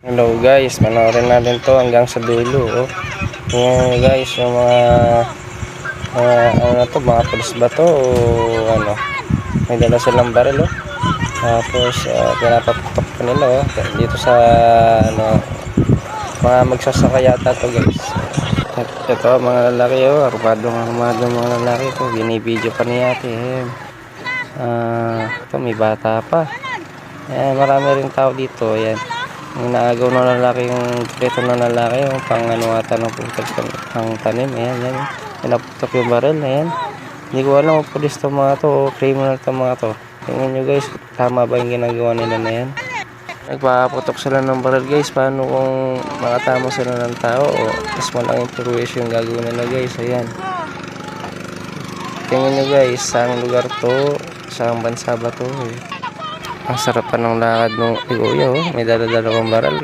Hello guys, panoorin natin to hanggang sa dulo. Yung guys, yung ano na to, mga pulis ba to o ano, may dala silang baril. Tapos pinapaputok pa nila dito sa ano, mga magsasaka yata to guys. At ito mga lalaki armado mga lalaki to, binibidyo pa niya ate. Ito may bata pa. Ayan, marami rin tao dito. Ayan, yung naagaw na lalaki, yung preto na lalaki, yung pang ano ata ng pang tanim. Ayan, yan. Pinaputok yung baril. Ayan, hindi ko alam kung police to mga to o criminal to mga to. Tingnan nyo guys, tama ba yung ginagawa nila na yan? Nagpaputok sila ng baril guys. Paano kung makatama sila ng tao o mas malaking perwisyo yung gagawin nila guys? Ayan, tingnan nyo guys, saang lugar to, saang bansa ba to. Ang sarap pa ng lakad ng kuya, may dala-dala kong baril.